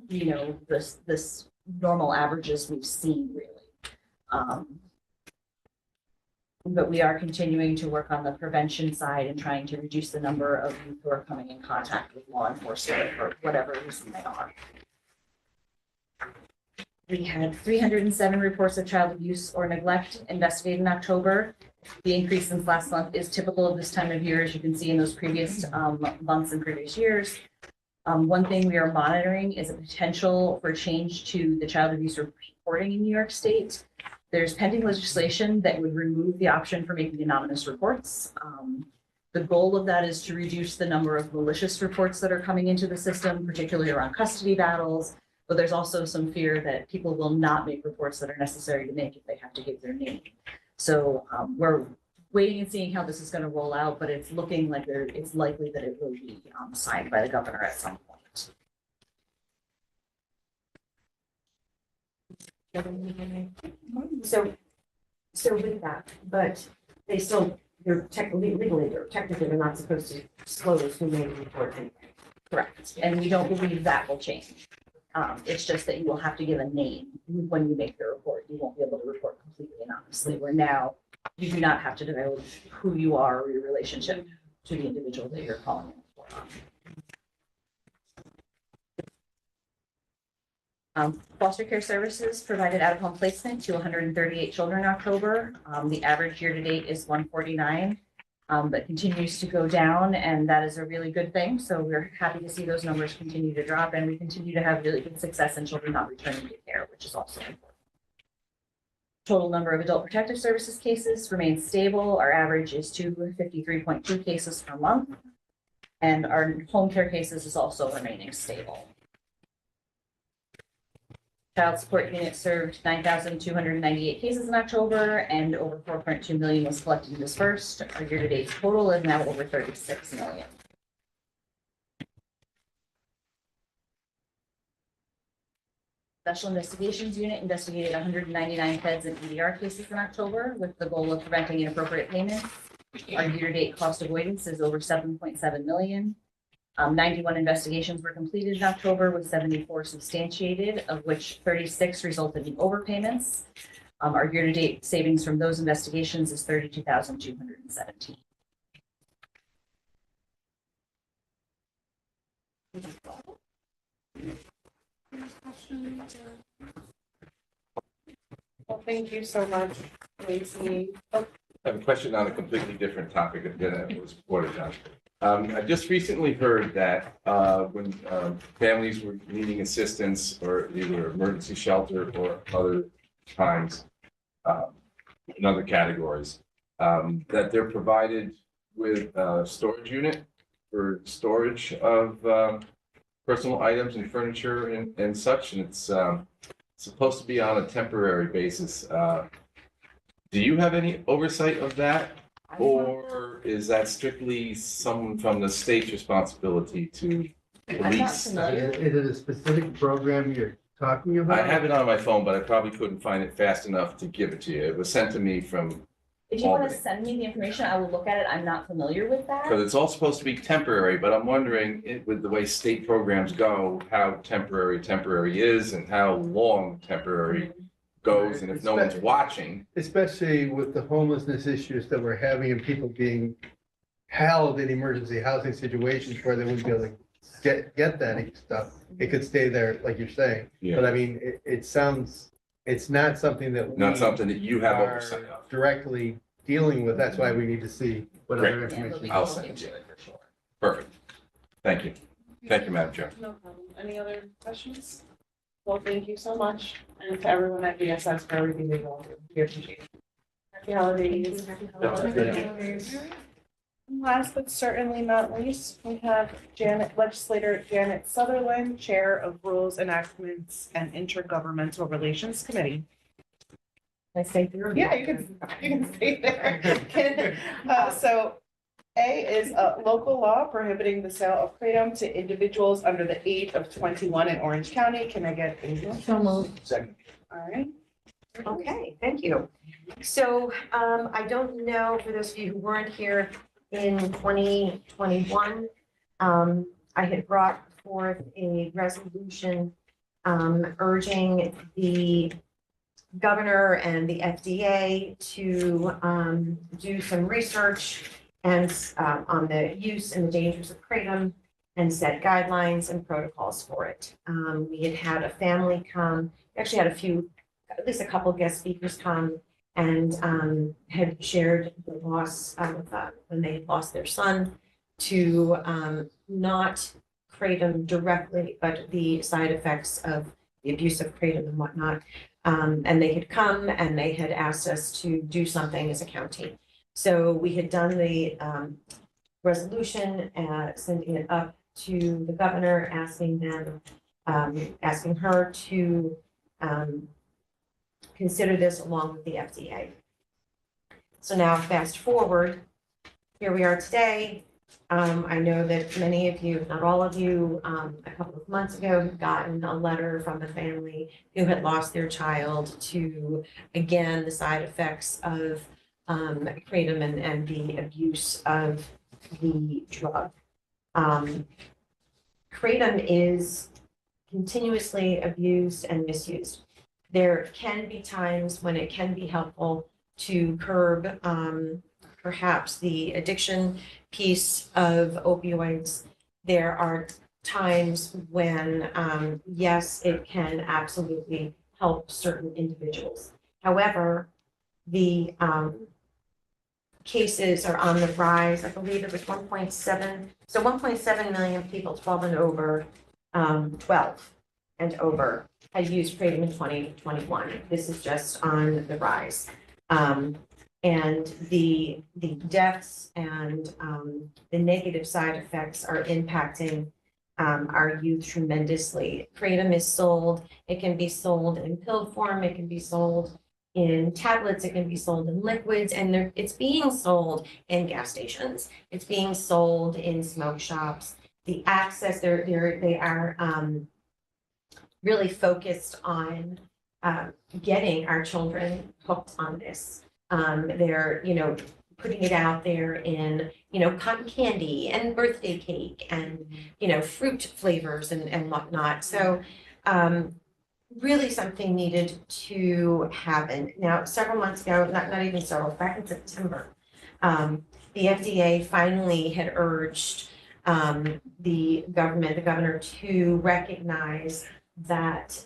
this normal averages we've seen really. But we are continuing to work on the prevention side and trying to reduce the number of youth who are coming in contact with law enforcement for whatever reason they are. We had 307 reports of child abuse or neglect investigated in October. The increase since last month is typical of this time of year, as you can see in those previous months and previous years. One thing we are monitoring is a potential for change to the child abuse reporting in New York State. There's pending legislation that would remove the option for making anonymous reports. The goal of that is to reduce the number of malicious reports that are coming into the system, particularly around custody battles. But there's also some fear that people will not make reports that are necessary to make if they have to give their name. So we're waiting and seeing how this is going to roll out, but it's looking like it's likely that it will be signed by the governor at some point. So with that, but they're technically, they're not supposed to disclose who made the report anyway. Correct. And we don't believe that will change. It's just that you will have to give a name when you make your report. You won't be able to report completely anonymously, where now you do not have to divulge who you are or your relationship to the individual that you're calling in for. Foster care services provided out-of-home placement to 138 children in October. The average year-to-date is 149. But continues to go down, and that is a really good thing. So we're happy to see those numbers continue to drop, and we continue to have really good success in children not returning to care, which is also important. Total number of adult protective services cases remains stable. Our average is 253.2 cases per month, and our home care cases is also remaining stable. Child support unit served 9,298 cases in October, and over 4.2 million was collected and dispersed. Our year-to-date total is now over 36 million. Special Investigations Unit investigated 199 feds and EDR cases in October with the goal of preventing inappropriate payments. Our year-to-date cost avoidance is over 7.7 million. 91 investigations were completed in October with 74 substantiated, of which 36 resulted in overpayments. Our year-to-date savings from those investigations is 32,217. Well, thank you so much, Lacey. I have a question on a completely different topic than it was reported on. I just recently heard that when families were needing assistance or either emergency shelter or other times in other categories, that they're provided with a storage unit for storage of personal items and furniture and such, and it's supposed to be on a temporary basis. Do you have any oversight of that? Or is that strictly someone from the state's responsibility to police? I'm not familiar. Is it a specific program you're talking about? I have it on my phone, but I probably couldn't find it fast enough to give it to you. It was sent to me from, If you want to Albany. send me the information, I will look at it. I'm not familiar with that. because it's all supposed to be temporary, but I'm wondering with the way state programs go, how temporary is and how long temporary goes, and if no one's watching. Especially with the homelessness issues that we're having and people being held in emergency housing situations where they wouldn't be able to get that stuff. It could stay there, like you're saying. Yeah. But I mean, it sounds, it's not something that we Not something that you have are oversight of. directly dealing with. That's why we need to see what Great. other Yeah, but information. we- I'll send it to you. Perfect. Thank you. Thank you, Madam Chair. No problem. Any other questions? Well, thank you so much, and to everyone at VSS for everything they do. We appreciate it. Happy holidays. And last but certainly not least, we have Legislator Janet Sutherland, Chair of Rules Enactments and Intergovernmental Relations Committee. Can I say through? Yeah, you can stay there. So A is a local law prohibiting the sale of kratom to individuals under the age of 21 in Orange County. Can I get a So moved. Second. All right. Okay, thank you. So I don't know, for those of you who weren't here in 2021, I had brought forth a resolution urging the governor and the FDA to do some research and on the use and the dangers of kratom and set guidelines and protocols for it. We had had a family come, actually had at least a couple guest speakers come and had shared the loss of when they lost their son to not kratom directly, but the side effects of the abuse of kratom and whatnot. And they had come and they had asked us to do something as a county. So we had done the resolution, sending it up to the governor, asking her to consider this along with the FDA. So now fast forward, here we are today. I know that many of you, if not all of you, a couple of months ago had gotten a letter from a family who had lost their child to, again, the side effects of kratom and the abuse of the drug. Kratom is continuously abused and misused. There can be times when it can be helpful to curb perhaps the addiction piece of opioids. There are times when, yes, it can absolutely help certain individuals. However, the cases are on the rise. I believe it was 1.7, so 1.7 million people 12 and over, 12 and over had used kratom in 2021. This is just on the rise. And the deaths and the negative side effects are impacting our youth tremendously. Kratom is sold, it can be sold in pill form, it can be sold in tablets, it can be sold in liquids, and it's being sold in gas stations. It's being sold in smoke shops. The access, they are really focused on getting our children hooked on this. They're, putting it out there in, cotton candy and birthday cake and, fruit flavors and whatnot. So really something needed to happen. Now, several months ago, not even several, back in September, the FDA finally had urged the governor to recognize that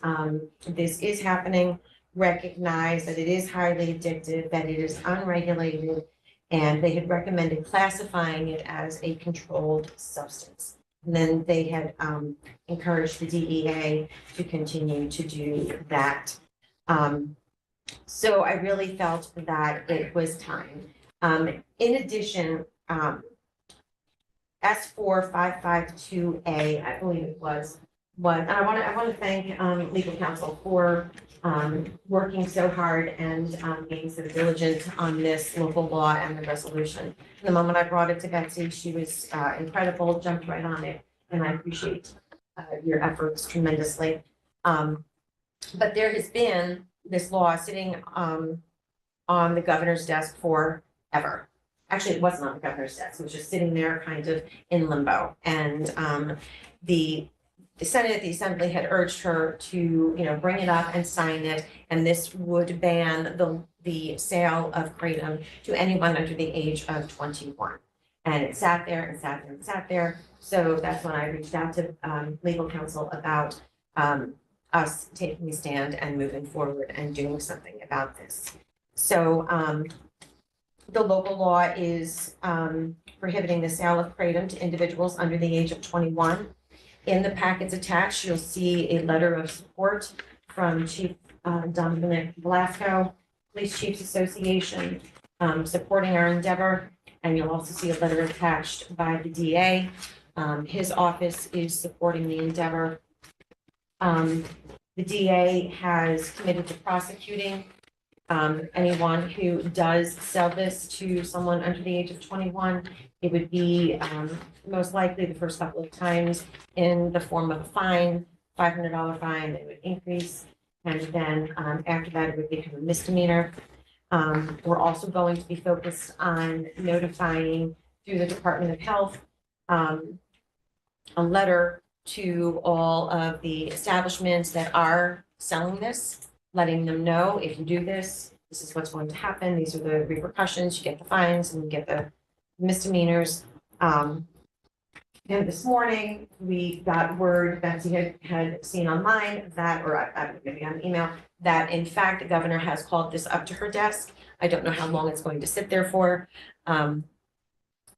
this is happening, recognize that it is highly addictive, that it is unregulated, and they had recommended classifying it as a controlled substance. And then they had encouraged the DEA to continue to do that. So I really felt that it was time. In addition, S4552A, I believe it was, and I want to thank legal counsel for working so hard and being so diligent on this local law and the resolution. The moment I brought it to Betsy, she was incredible, jumped right on it, and I appreciate your efforts tremendously. But there has been this law sitting on the governor's desk forever. Actually, it wasn't on the governor's desk. It was just sitting there kind of in limbo. And the Senate, the Assembly had urged her to, bring it up and sign it. And this would ban the sale of kratom to anyone under the age of 21. And it sat there and sat there and sat there. So that's when I reached out to legal counsel about us taking a stand and moving forward and doing something about this. So The local law is prohibiting the sale of kratom to individuals under the age of 21. In the packets attached, you'll see a letter of support from Chief Dominic Velasco, Police Chiefs Association, supporting our endeavor. And you'll also see a letter attached by the DA. His office is supporting the endeavor. The DA has committed to prosecuting anyone who does sell this to someone under the age of 21. It would be most likely the first couple of times in the form of a fine, $500 fine that would increase. And then after that, it would become a misdemeanor. We're also going to be focused on notifying through the Department of Health a letter to all of the establishments that are selling this, letting them know if you do this, this is what's going to happen. These are the repercussions. You get the fines and you get the misdemeanors. And this morning, we got word Betsy had seen online that, or maybe on email, that in fact, the governor has called this up to her desk. I don't know how long it's going to sit there for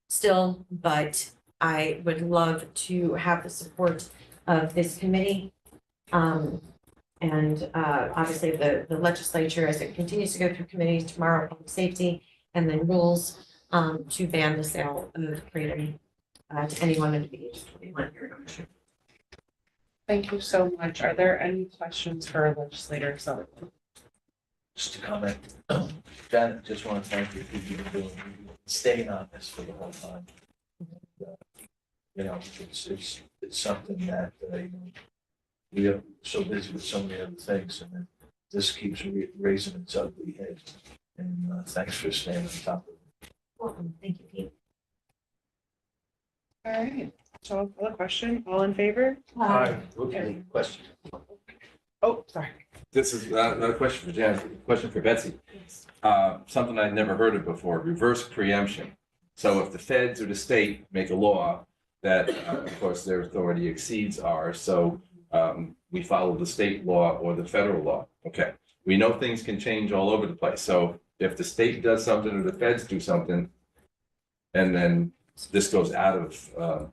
still, but I would love to have the support of this committee. And obviously the legislature, as it continues to go through committees tomorrow, public safety, and then rules to ban the sale of kratom to anyone under the age of 21 here in Ocean. Thank you so much. Are there any questions for Legislator Sullivan? Just a comment. Janet, just want to thank you for staying on this for the whole time. You know, it's something that, we are so busy with so many other things, and then this keeps raising its ugly head. And thanks for staying on top of it. Welcome. Thank you, Pete. All right. So, other question? All in favor? Okay, question. Oh, sorry. This is not a question for Janet, a question for Betsy. Something I'd never heard of before, reverse preemption. So if the feds or the state make a law that, of course, their authority exceeds ours, so we follow the state law or the federal law. Okay, we know things can change all over the place. So if the state does something or the feds do something, and then this goes out of,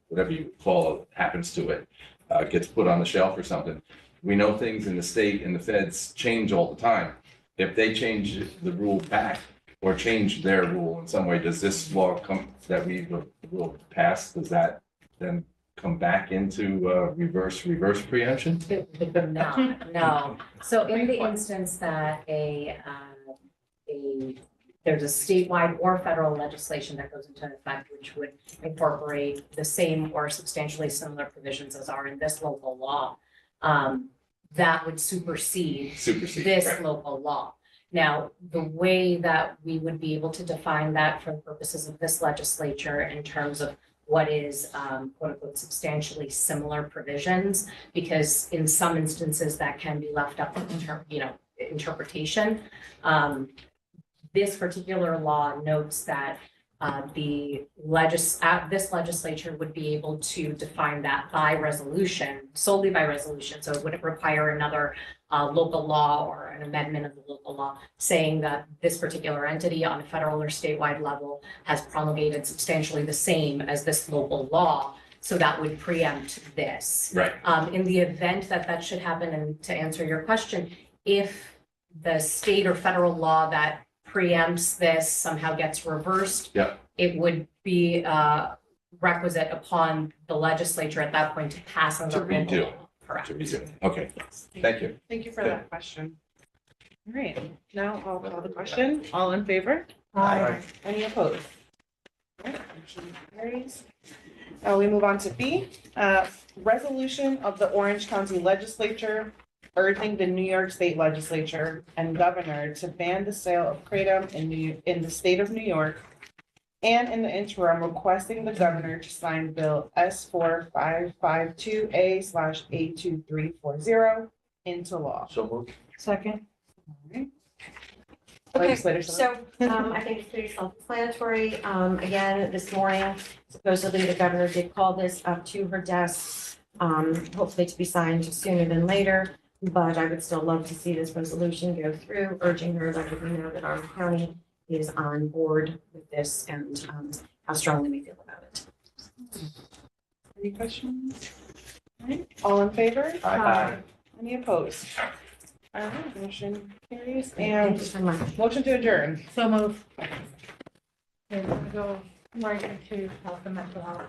whatever you call it, happens to it, gets put on the shelf or something. We know things in the state and the feds change all the time. If they change the rule back or change their rule in some way, does this law that we will pass, does that then come back into reverse preemption? No. So in the instance that there's a statewide or federal legislation that goes into effect, which would incorporate the same or substantially similar provisions as are in this local law, that would supersede this right. local law. Now, the way that we would be able to define that for the purposes of this legislature in terms of what is quote unquote substantially similar provisions, because in some instances that can be left up to interpretation. This particular law notes that this legislature would be able to define that by resolution, solely by resolution. So it wouldn't require another local law or an amendment of the local law saying that this particular entity on a federal or statewide level has promulgated substantially the same as this local law. So that would preempt this. Right. In the event that that should happen, and to answer your question, if the state or federal law that preempts this somehow gets reversed, yeah, it would be requisite upon the legislature at that point to pass on the to redo. law. Correct. To redo. Okay, Yes. thank you. Thank you for that question. All right, now I'll call the question. All in favor? Any opposed? All right, motion carries. We move on to B, resolution of the Orange County Legislature urging the New York State Legislature and Governor to ban the sale of kratom in the state of New York, and in the interim requesting the governor to sign Bill S4552A/82340 into law. So moved. Second. All right. Okay, Legislator so I think it's pretty self-explanatory. Again, this morning, supposedly the governor did call this up to her desk, hopefully to be signed sooner than later. But I would still love to see this resolution go through, urging her, letting her know that Orange County is on board with this and how strongly we feel about it. Any questions? All right, all in favor? Aye. Any opposed? All right, motion carries Thank and you so much. motion to adjourn. So move. And we'll go right into health and mental health.